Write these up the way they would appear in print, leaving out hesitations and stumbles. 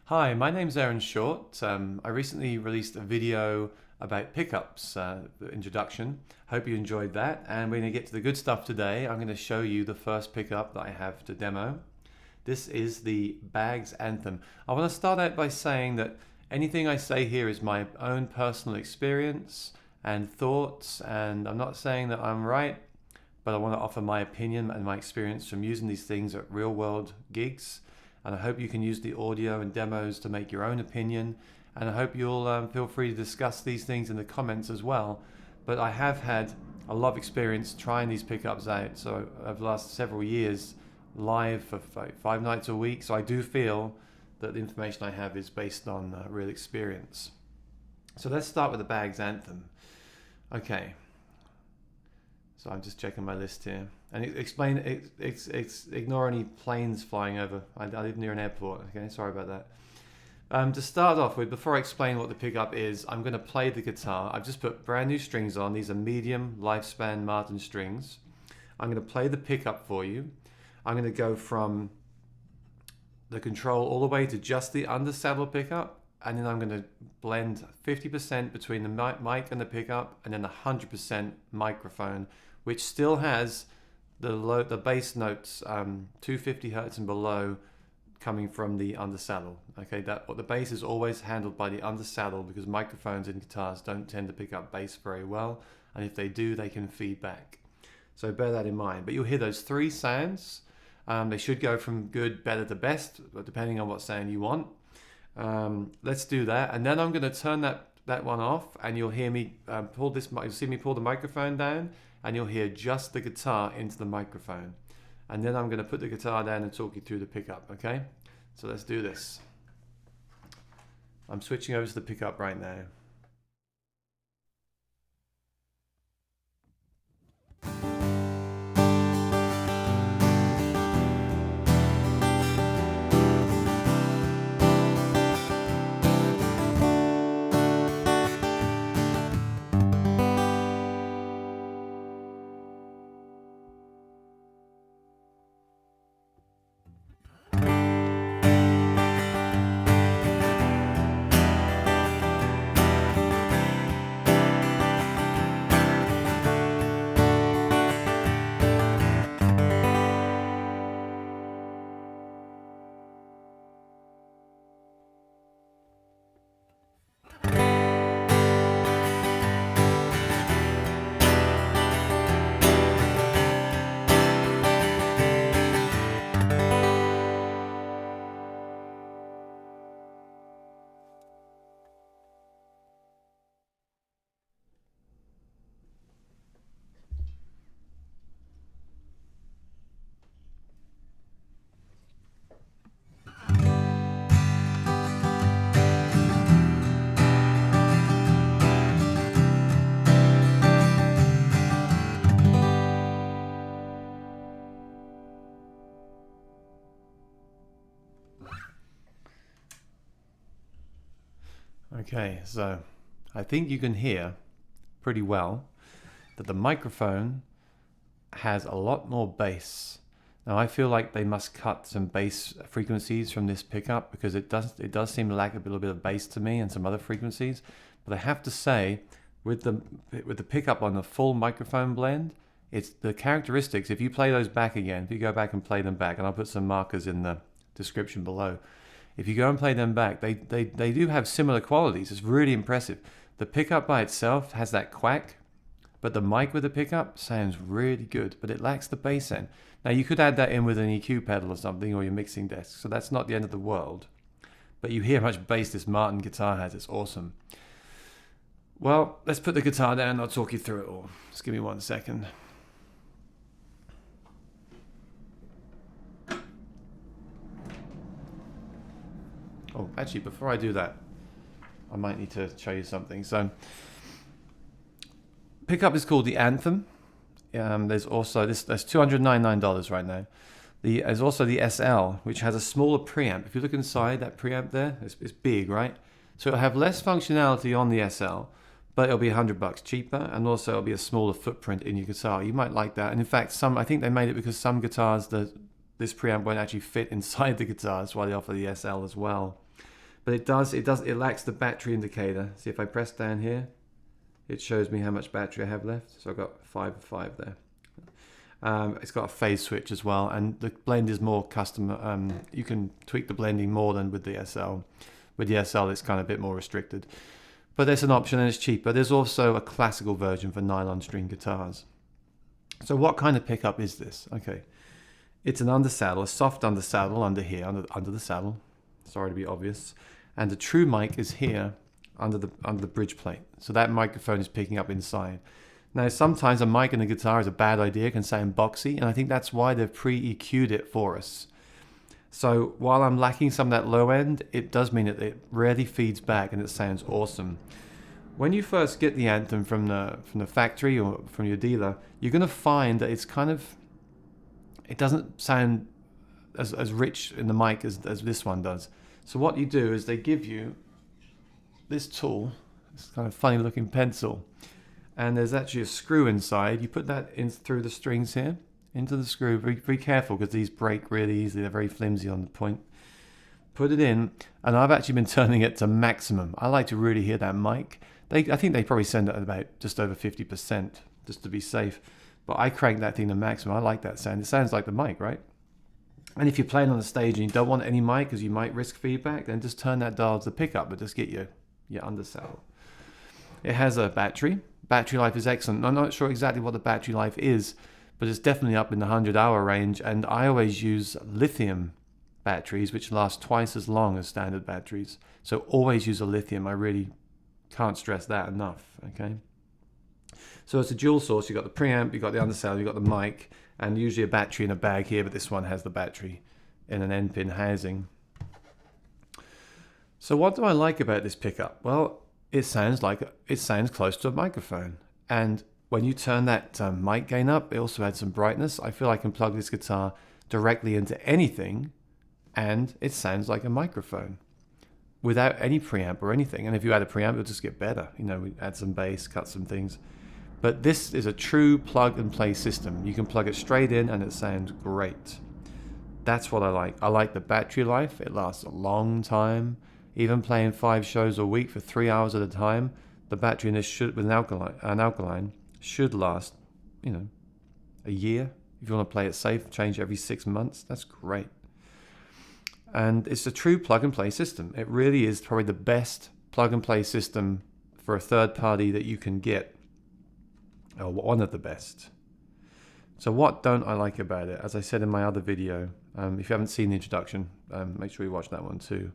Hi, my name's Aaron Short. I recently released a video about pickups, the introduction. Hope you enjoyed that. And we're going to get to the good stuff today. I'm going to show you the first pickup that I have to demo. This is the Bags Anthem. I want to start out by saying that anything I say here is my own personal experience and thoughts, and I'm not saying that I'm right, but I want to offer my opinion and my experience from using these things at real world gigs. And I hope you can use the audio and demos to make your own opinion. And I hope you'll feel free to discuss these things in the comments as well. But I have had a lot of experience trying these pickups out. So over the last several years, live for 5 nights a week. So I do feel that the information I have is based on real experience. So let's start with the Bags Anthem. Okay. So I'm just checking my list here. And ignore any planes flying over. I live near an airport, okay? Sorry about that. To start off with, before I explain what the pickup is, I'm going to play the guitar. I've just put brand new strings on. These are medium lifespan Martin strings. I'm going to play the pickup for you. I'm going to go from the control all the way to just the undersaddle pickup. And then I'm going to blend 50% between the mic and the pickup, and then 100% microphone, which still has the bass notes 250 hertz and below coming from the undersaddle. Okay, the bass is always handled by the undersaddle because microphones in guitars don't tend to pick up bass very well, and if they do, they can feed back. So bear that in mind. But you'll hear those 3 sounds. They should go from good, better to best, depending on what sound you want. Let's do that, and then I'm going to turn that one off, and you'll hear me you'll see me pull the microphone down, and you'll hear just the guitar into the microphone. And then I'm going to put the guitar down and talk you through the pickup, okay? So let's do this. I'm switching over to the pickup right now. Okay, so I think you can hear pretty well that the microphone has a lot more bass. Now I feel like they must cut some bass frequencies from this pickup because it does seem to lack a little bit of bass to me and some other frequencies. But I have to say, with the pickup on the full microphone blend, it's the characteristics. If you play those back again, if you go back and play them back, and I'll put some markers in the description below. If you go and play them back, they do have similar qualities. It's really impressive. The pickup by itself has that quack, but the mic with the pickup sounds really good, but it lacks the bass end. Now you could add that in with an EQ pedal or something, or your mixing desk, so that's not the end of the world. But you hear how much bass this Martin guitar has. It's awesome. Well, let's put the guitar down and I'll talk you through it all. Just give me 1 second. Oh, actually, before I do that, I might need to show you something. So, pickup is called the Anthem. There's also there's $299 right now. There's also the SL, which has a smaller preamp. If you look inside that preamp there, it's big, right? So it'll have less functionality on the SL, but it'll be $100 cheaper, and also it'll be a smaller footprint in your guitar. You might like that. And in fact, I think they made it because some guitars, this preamp won't actually fit inside the guitar. That's why they offer the SL as well. But it lacks the battery indicator. See, if I press down here, it shows me how much battery I have left. So I've got 5 of 5 there. It's got a phase switch as well, and the blend is more custom. You can tweak the blending more than with the SL. With the SL, it's kind of a bit more restricted. But there's an option and it's cheaper. There's also a classical version for nylon string guitars. So what kind of pickup is this? Okay, it's an undersaddle, a soft undersaddle under here, under the saddle. Sorry to be obvious. And the true mic is here under the bridge plate. So that microphone is picking up inside. Now, sometimes a mic in a guitar is a bad idea, it can sound boxy, and I think that's why they've pre-EQ'd it for us. So while I'm lacking some of that low end, it does mean that it rarely feeds back and it sounds awesome. When you first get the Anthem from the factory or from your dealer, you're going to find that it's kind of, it doesn't sound as rich in the mic as this one does. So what you do is they give you this tool, this kind of funny looking pencil, and there's actually a screw inside. You put that in through the strings here, into the screw. Be careful because these break really easily. They're very flimsy on the point. Put it in, and I've actually been turning it to maximum. I like to really hear that mic. I think they probably send it at about just over 50%, just to be safe. But I crank that thing to maximum. I like that sound. It sounds like the mic, right? And if you're playing on the stage and you don't want any mic because you might risk feedback, then just turn that dial to the pickup, but just get your undersaddle. It has a battery. Battery life is excellent. I'm not sure exactly what the battery life is, but it's definitely up in the 100-hour range. And I always use lithium batteries, which last twice as long as standard batteries. So always use a lithium. I really can't stress that enough. Okay. So it's a dual source. You've got the preamp, you've got the undersaddle, you've got the mic, and usually a battery in a bag here, but this one has the battery in an end-pin housing. So what do I like about this pickup? Well, it sounds close to a microphone. And when you turn that mic gain up, it also adds some brightness. I feel I can plug this guitar directly into anything, and it sounds like a microphone without any preamp or anything. And if you add a preamp, it'll just get better. You know, we add some bass, cut some things. But this is a true plug and play system. You can plug it straight in and it sounds great. That's what I like. I like the battery life. It lasts a long time. Even playing 5 shows a week for 3 hours at a time, the battery in this with an alkaline should last, a year. If you want to play it safe, change every 6 months. That's great. And it's a true plug and play system. It really is probably the best plug and play system for a third party that you can get. Or one of the best. So what don't I like about it? As I said in my other video, if you haven't seen the introduction, make sure you watch that one too.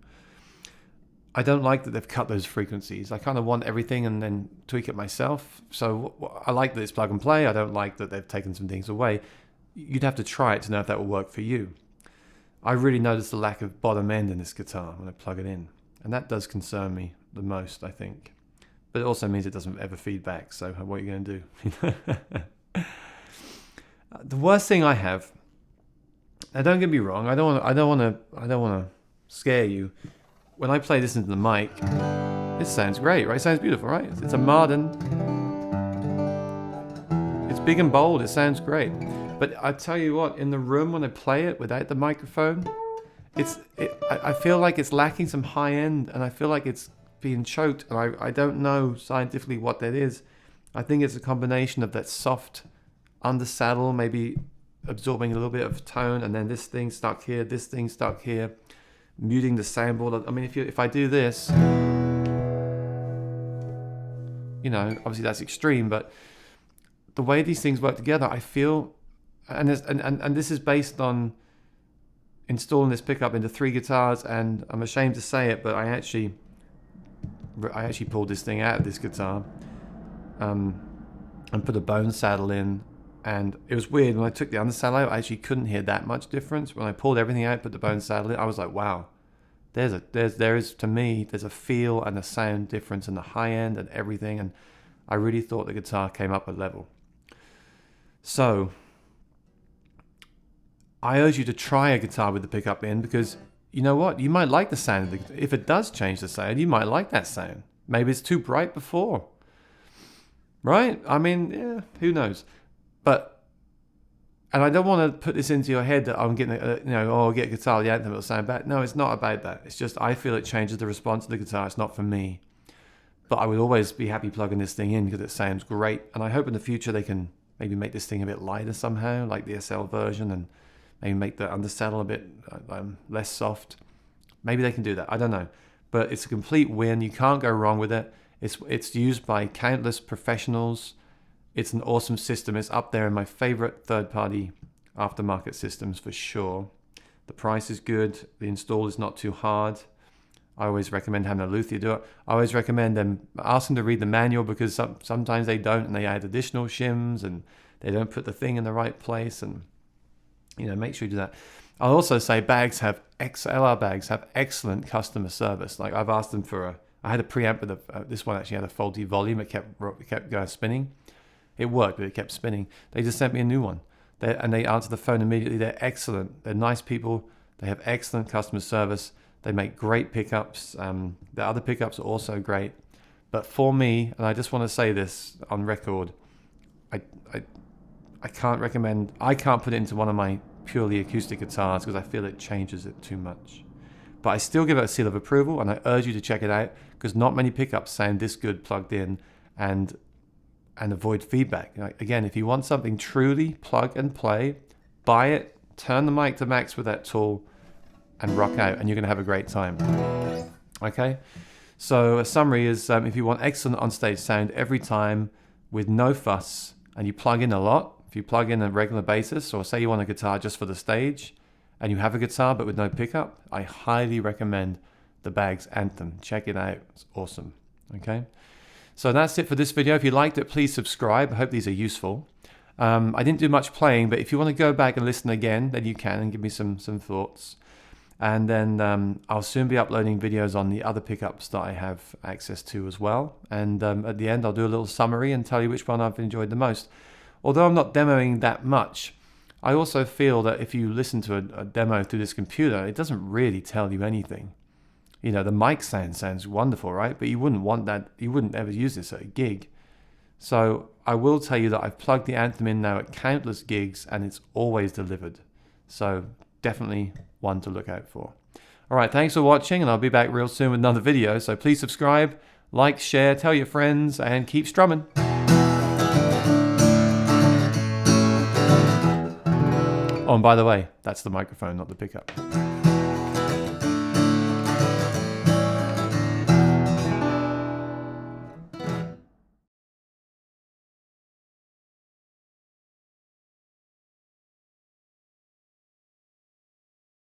I don't like that they've cut those frequencies. I kind of want everything and then tweak it myself. So I like that it's plug and play. I don't like that they've taken some things away. You'd have to try it to know if that will work for you. I really noticed the lack of bottom end in this guitar when I plug it in. And that does concern me the most, I think. But it also means it doesn't ever feed back. So what are you going to do? The worst thing I have, now don't get me wrong, I don't want to scare you. When I play this into the mic, it sounds great, right? It sounds beautiful, right? It's a Martin. It's big and bold. It sounds great. But I tell you what, in the room when I play it without the microphone, I feel like it's lacking some high end, and I feel like it's being choked, and I don't know scientifically what that is. I think it's a combination of that soft undersaddle, maybe absorbing a little bit of tone, and then this thing stuck here, this thing stuck here, muting the soundboard. I mean, if I do this, obviously that's extreme, but the way these things work together, I feel, and this is based on installing this pickup into 3 guitars, and I'm ashamed to say it, but I actually pulled this thing out of this guitar and put a bone saddle in, and it was weird. When I took the undersaddle out, I actually couldn't hear that much difference. When I pulled everything out, put the bone saddle in, I was like, wow, there is to me, there's a feel and a sound difference in the high end and everything, and I really thought the guitar came up a level. So I urge you to try a guitar with the pickup in, because you know what? You might like the sound of the guitar. If it does change the sound, you might like that sound. Maybe it's too bright before. Right? I mean, yeah, who knows? But And I don't want to put this into your head that I'm getting, I'll get a guitar, the Anthem, it'll sound bad. No, it's not about that. It's just I feel it changes the response of the guitar. It's not for me. But I would always be happy plugging this thing in because it sounds great. And I hope in the future they can maybe make this thing a bit lighter somehow, like the SL version, and maybe make the undersaddle a bit less soft. Maybe they can do that. I don't know. But it's a complete win. You can't go wrong with it. It's used by countless professionals. It's an awesome system. It's up there in my favorite third-party aftermarket systems for sure. The price is good. The install is not too hard. I always recommend having a luthier do it. I always recommend ask them to read the manual because sometimes they don't and they add additional shims and they don't put the thing in the right place, and make sure you do that. I'll also say LR bags have excellent customer service. Like I've asked them I had a preamp with this one actually had a faulty volume. It kept going spinning. It worked, but it kept spinning. They just sent me a new one. They answer the phone immediately. They're excellent. They're nice people. They have excellent customer service. They make great pickups. The other pickups are also great. But for me, and I just want to say this on record, I can't recommend, I can't put it into one of my purely acoustic guitars because I feel it changes it too much. But I still give it a seal of approval, and I urge you to check it out because not many pickups sound this good plugged in and avoid feedback. Again, if you want something truly plug and play, buy it, turn the mic to max with that tool, and rock out, and you're going to have a great time. Okay? So a summary is if you want excellent on-stage sound every time with no fuss, and you plug in a lot, if you plug in on a regular basis, or say you want a guitar just for the stage, and you have a guitar but with no pickup, I highly recommend the Baggs Anthem. Check it out. It's awesome. Okay? So that's it for this video. If you liked it, please subscribe. I hope these are useful. I didn't do much playing, but if you want to go back and listen again, then you can and give me some thoughts. And then I'll soon be uploading videos on the other pickups that I have access to as well. And at the end, I'll do a little summary and tell you which one I've enjoyed the most. Although I'm not demoing that much, I also feel that if you listen to a demo through this computer, it doesn't really tell you anything. The mic sounds wonderful, right? But you wouldn't want that. You wouldn't ever use this at a gig. So I will tell you that I've plugged the Anthem in now at countless gigs and it's always delivered. So definitely one to look out for. All right, thanks for watching, and I'll be back real soon with another video. So please subscribe, like, share, tell your friends, and keep strumming. Oh, and by the way, that's the microphone, not the pickup.